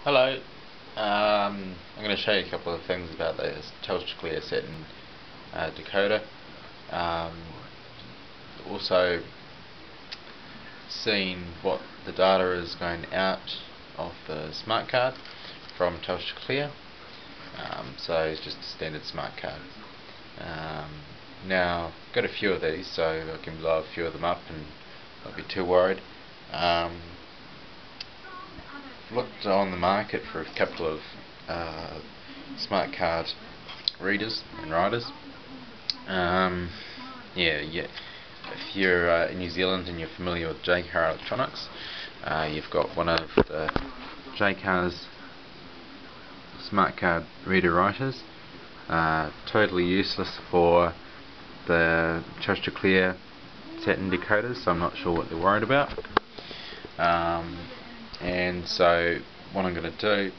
Hello. I'm going to show you a couple of things about this Telstra Clear Satin decoder. Also seeing what the data is going out of the smart card from Telstra Clear. So it's just a standard smart card. Now I've got a few of these, so I can blow a few of them up and not be too worried. Looked on the market for a couple of smart card readers and writers. Yeah. If you're in New Zealand and you're familiar with Jaycar Electronics, you've got one of the Jaycar's smart card reader writers. Totally useless for the Telstra Clear Satin decoders, so I'm not sure what they're worried about. And so what I'm going to do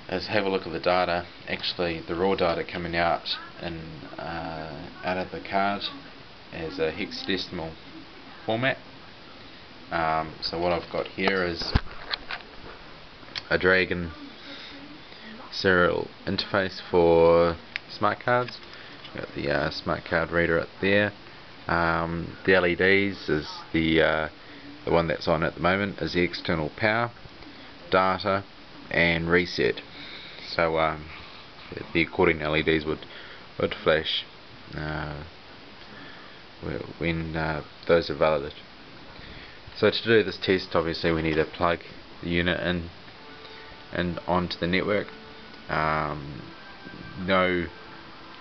is have a look at the data, actually the raw data coming out out of the card as a hexadecimal format. So what I've got here is a Dragon serial interface for smart cards. Got the smart card reader up there. The LEDs is the one that's on at the moment is the external power, data and reset. So the according LEDs would flash when those are valid. So to do this test, obviously we need to plug the unit in and onto the network. No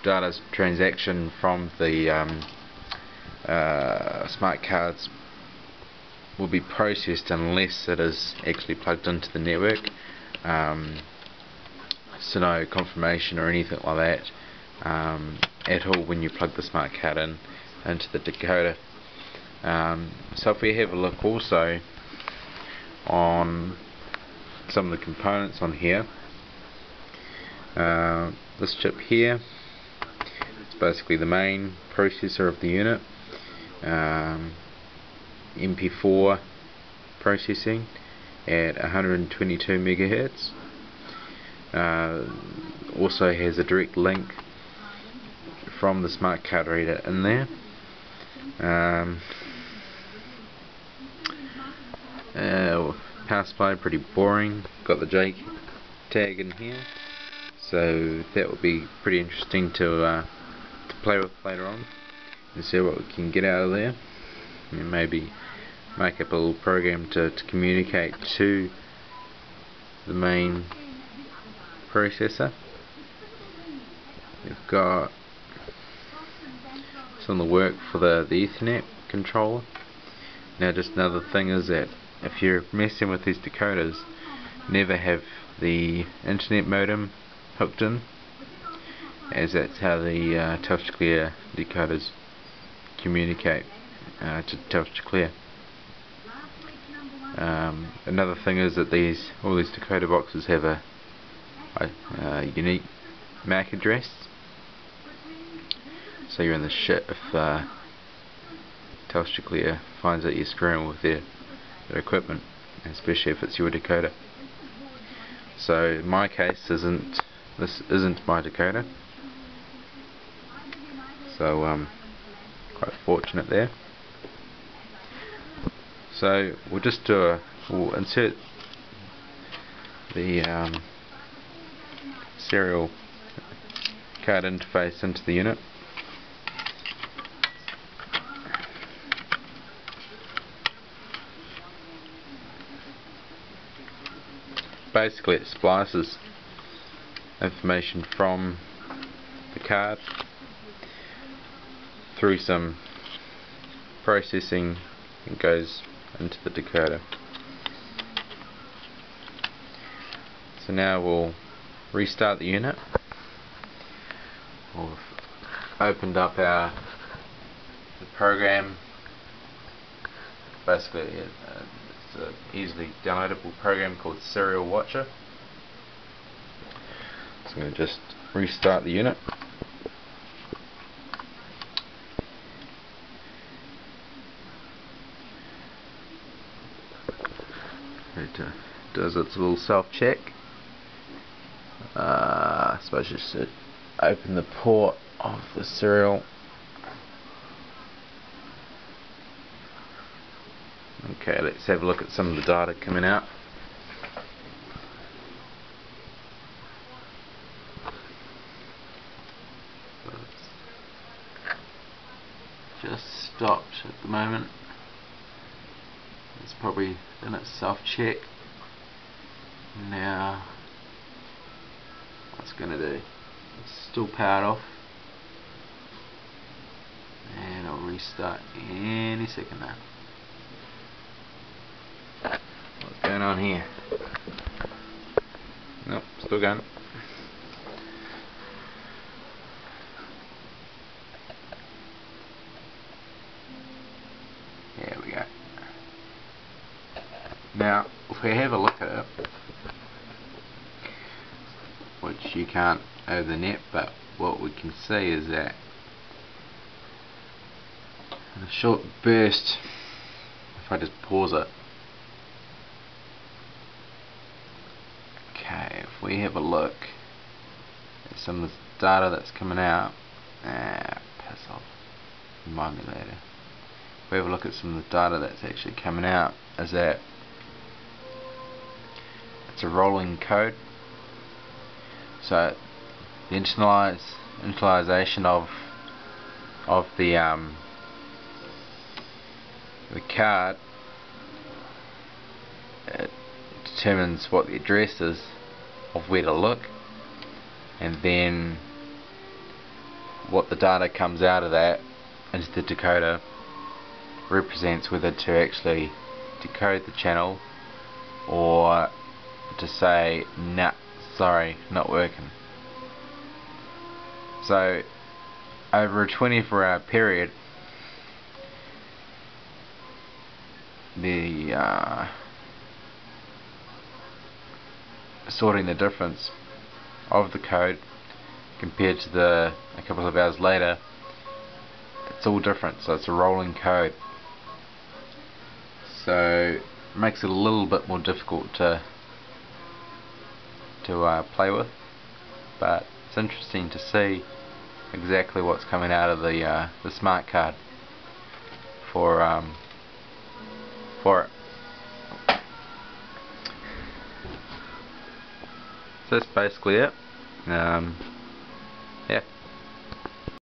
data transaction from the smart cards will be processed unless it is actually plugged into the network. So no confirmation or anything like that at all when you plug the smart card into the decoder. So if we have a look also on some of the components on here, this chip here is basically the main processor of the unit. MP4 processing at 122 megahertz. Also has a direct link from the smart card reader in there. Power supply, pretty boring. Got the J tag in here, so that will be pretty interesting to play with later on and see what we can get out of there, and maybe make up a little program to communicate to the main processor. We've got some of the work for the Ethernet controller. Now just another thing is that if you're messing with these decoders, never have the internet modem hooked in, as that's how the Telstra Clear decoders communicate to Telstra Clear. Another thing is that all these decoder boxes have a unique MAC address, so you're in the shit if Telstra Clear finds that you're screwing with their equipment, especially if it's your decoder. So in my case, this isn't my decoder, so quite fortunate there. So we'll insert the serial card interface into the unit. Basically it splices information from the card through some processing and goes into the decoder. So now we'll restart the unit. We've opened up the program. Basically it's an easily downloadable program called Serial Watcher. So I'm going to just restart the unit. Right, does its little self-check. I suppose you should open the port of the serial. Okay, let's have a look at some of the data coming out. Just stopped at the moment. It's probably done its self-check. Now, what's it going to do? It's still powered off, and I'll restart any second now. What's going on here? Nope, still going. There we go. Now, if we have a look at it, which you can't over the net, but what we can see is that in a short burst, if I just pause it, okay, if we have a look at some of the data that's coming out, piss off, remind me later. If we have a look at some of the data that's actually coming out, is that it's a rolling code. So the initialization of the card, it determines what the address is of where to look, and then what the data comes out of that into the decoder represents whether to actually decode the channel or to say nah, sorry, not working. So over a 24-hour period, the sorting the difference of the code compared to a couple of hours later, it's all different. So it's a rolling code, so it makes it a little bit more difficult to play with, but it's interesting to see exactly what's coming out of the smart card for it. So that's basically it.